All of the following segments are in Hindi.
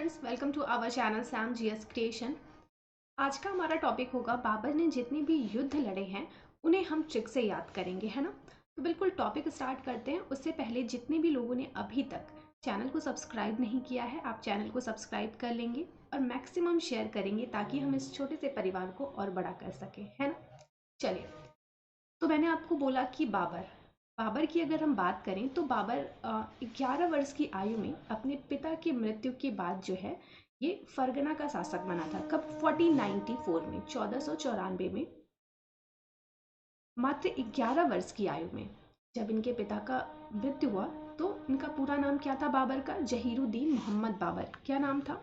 Friends, welcome to our channel Sam GS Creation. आज का हमारा टॉपिक होगा बाबर ने जितने भी युद्ध लड़े हैं उन्हें हम ट्रिक से याद करेंगे, है ना। तो बिल्कुल टॉपिक स्टार्ट करते हैं। उससे पहले जितने भी लोगों ने अभी तक चैनल को सब्सक्राइब नहीं किया है, आप चैनल को सब्सक्राइब कर लेंगे और मैक्सिमम शेयर करेंगे ताकि हम इस छोटे से परिवार को और बड़ा कर सकें, है ना। चलिए, तो मैंने आपको बोला कि बाबर बाबर की अगर हम बात करें तो बाबर 11 वर्ष की आयु में अपने पिता की मृत्यु के बाद जो है ये फरगना का शासक बना था। कब? 1494 में, 1494 में, मात्र 11 वर्ष की आयु में जब इनके पिता का मृत्यु हुआ। तो इनका पूरा नाम क्या था बाबर का? जहीरुद्दीन मोहम्मद बाबर। क्या नाम था?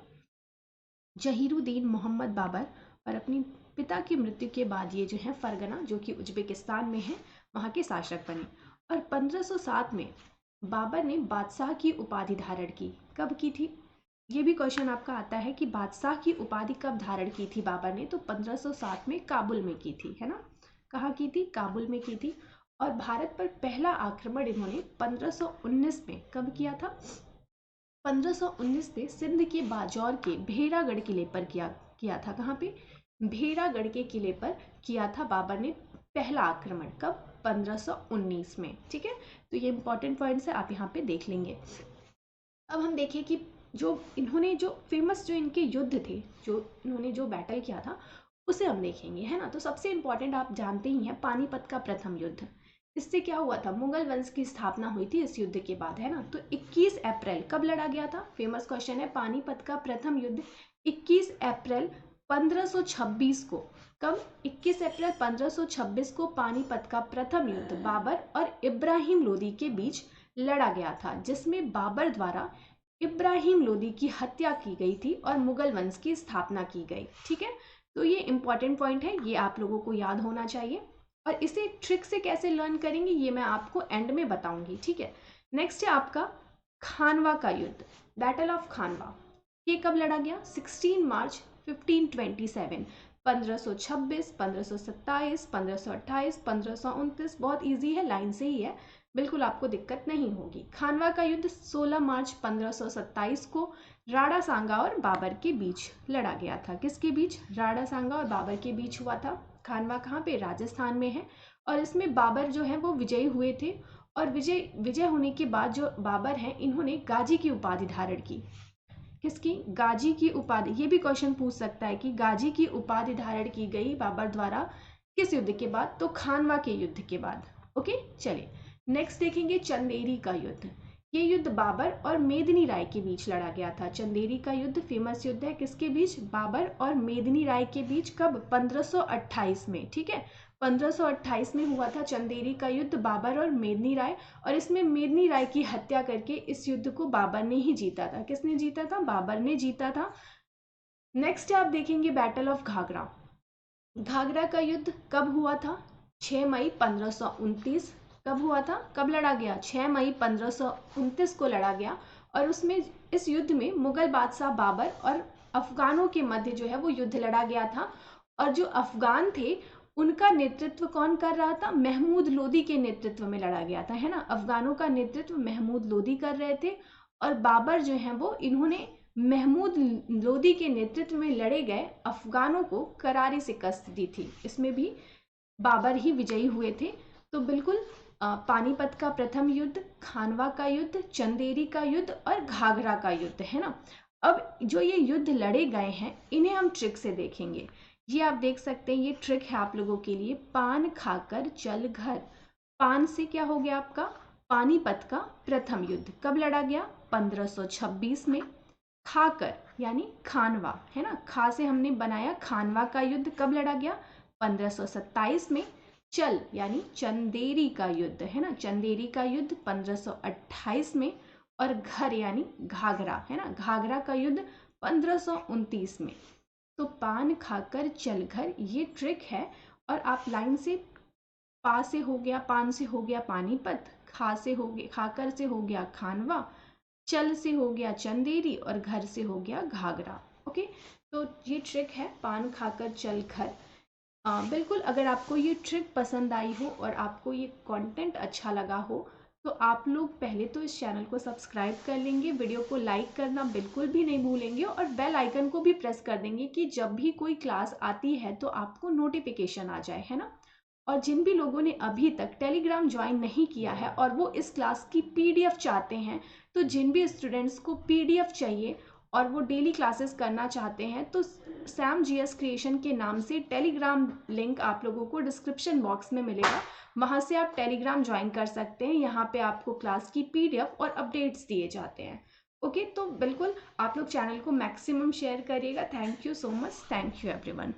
जहीरुद्दीन मोहम्मद बाबर। और अपनी पिता की मृत्यु के बाद ये जो है फरगना, जो कि उज्बेकिस्तान में है, वहाँ के शासक बने। और 1507 में बाबर ने बादशाह की उपाधि धारण की। कब की थी? ये भी क्वेश्चन आपका आता है कि बादशाह की उपाधि कब धारण की थी बाबर ने? तो 1507 में काबुल में की थी, है ना। कहाँ की थी? काबुल में की थी। और भारत पर पहला आक्रमण इन्होंने 1519 में कब किया था? 1519 में सिंध के बाजौर के भेरागढ़ किले पर किया था। कहाँ पे? भेरागढ़ के किले पर किया था बाबर ने पहला आक्रमण। कब? 1519 में। ठीक है, तो ये इंपॉर्टेंट पॉइंट्स है, आप यहाँ पे देख लेंगे। अब हम देखें कि जो इन्होंने जो फेमस जो इनके युद्ध थे, जो इन्होंने जो बैटल किया था, उसे हम देखेंगे, है ना। तो सबसे इंपॉर्टेंट आप जानते ही हैं, पानीपत का प्रथम युद्ध। इससे क्या हुआ था? मुगल वंश की स्थापना हुई थी इस युद्ध के बाद, है ना। तो 21 अप्रैल कब लड़ा गया था? फेमस क्वेश्चन है। पानीपत का प्रथम युद्ध 21 अप्रैल 1526 को। कब? 21 अप्रैल 1526 को पानीपत का प्रथम युद्ध बाबर और इब्राहिम लोदी के बीच लड़ा गया था, जिसमें बाबर द्वारा इब्राहिम लोदी की हत्या की गई थी और मुगल वंश की स्थापना की गई। ठीक है, तो ये इंपॉर्टेंट पॉइंट है, ये आप लोगों को याद होना चाहिए। और इसे ट्रिक से कैसे लर्न करेंगे ये मैं आपको एंड में बताऊंगी। ठीक है, नेक्स्ट है आपका खानवा का युद्ध, बैटल ऑफ खानवा। ये कब लड़ा गया? 16 मार्च 1527। 1526, 1527, 1528, 1529। बहुत ईजी है, लाइन से ही है, बिल्कुल आपको दिक्कत नहीं होगी। खानवा का युद्ध 16 मार्च 1527 को राणा सांगा और बाबर के बीच लड़ा गया था। किसके बीच? राणा सांगा और बाबर के बीच हुआ था। खानवा कहाँ पे? राजस्थान में है। और इसमें बाबर जो है वो विजयी हुए थे। और विजय होने के बाद जो बाबर हैं, इन्होंने गाजी की उपाधि धारण की। किसकी? गाजी की उपाधि। ये भी क्वेश्चन पूछ सकता है कि गाजी की उपाधि धारण की गई बाबर द्वारा किस युद्ध के बाद? तो खानवा के युद्ध के बाद। ओके, चलिए नेक्स्ट देखेंगे चंदेरी का युद्ध। ये युद्ध बाबर और मेदिनी राय के बीच लड़ा गया था। चंदेरी का युद्ध फेमस युद्ध है। किसके बीच? बाबर और मेदिनी राय के बीच। कब? 1528 में। ठीक है, 1528 में हुआ था चंदेरी का युद्ध बाबर और मेदिनी राय। और इसमें मेदिनी राय की हत्या करके इस युद्ध को बाबर ने ही जीता था। किसने जीता था? बाबर ने जीता था। नेक्स्ट आप देखेंगे बैटल ऑफ घाघरा। घाघरा का युद्ध कब हुआ था? 6 मई 1529। कब हुआ था? कब लड़ा गया? 6 मई 1529 को लड़ा गया। और उसमें इस युद्ध में मुगल बादशाह बाबर और अफगानों के मध्य जो है वो युद्ध लड़ा गया था। और जो अफगान थे उनका नेतृत्व कौन कर रहा था? महमूद लोदी के नेतृत्व में लड़ा गया था, है ना। अफगानों का नेतृत्व महमूद लोदी कर रहे थे। और बाबर जो है वो इन्होंने महमूद लोदी के नेतृत्व में लड़े गए अफगानों को करारी शिकस्त दी थी। इसमें भी बाबर ही विजयी हुए थे। तो बिल्कुल पानीपत का प्रथम युद्ध, खानवा का युद्ध, चंदेरी का युद्ध और घाघरा का युद्ध, है ना। अब जो ये युद्ध लड़े गए हैं इन्हें हम ट्रिक से देखेंगे। ये आप देख सकते हैं, ये ट्रिक है आप लोगों के लिए। पान खाकर चल घर। पान से क्या हो गया आपका? पानीपत का प्रथम युद्ध कब लड़ा गया? 1526 में। खाकर यानी खानवा, है ना। खा से हमने बनाया खानवा का युद्ध कब लड़ा गया? 1527 में। चल यानी चंदेरी का युद्ध, है ना। चंदेरी का युद्ध 1528 में। और घर यानी घाघरा, है ना। घाघरा का युद्ध 1529 में। तो पान खाकर चल घर ये ट्रिक है। और आप लाइन से, पा से हो गया, पान से हो गया पानीपत, खा से हो गया, खाकर से हो गया खानवा, चल से हो गया चंदेरी और घर से हो गया घाघरा। ओके, तो ये ट्रिक है पान खाकर चल घर। बिल्कुल, अगर आपको ये ट्रिक पसंद आई हो और आपको ये कंटेंट अच्छा लगा हो तो आप लोग पहले तो इस चैनल को सब्सक्राइब कर लेंगे, वीडियो को लाइक करना बिल्कुल भी नहीं भूलेंगे और बेल आइकन को भी प्रेस कर देंगे कि जब भी कोई क्लास आती है तो आपको नोटिफिकेशन आ जाए, है ना। और जिन भी लोगों ने अभी तक टेलीग्राम ज्वाइन नहीं किया है और वो इस क्लास की पीडीएफ चाहते हैं, तो जिन भी स्टूडेंट्स को पीडीएफ चाहिए और वो डेली क्लासेस करना चाहते हैं, तो सैम जीएस क्रिएशन के नाम से टेलीग्राम लिंक आप लोगों को डिस्क्रिप्शन बॉक्स में मिलेगा, वहाँ से आप टेलीग्राम ज्वाइन कर सकते हैं। यहाँ पे आपको क्लास की पीडीएफ और अपडेट्स दिए जाते हैं। ओके, तो बिल्कुल आप लोग चैनल को मैक्सिमम शेयर करिएगा। Thank you so much, thank you everyone.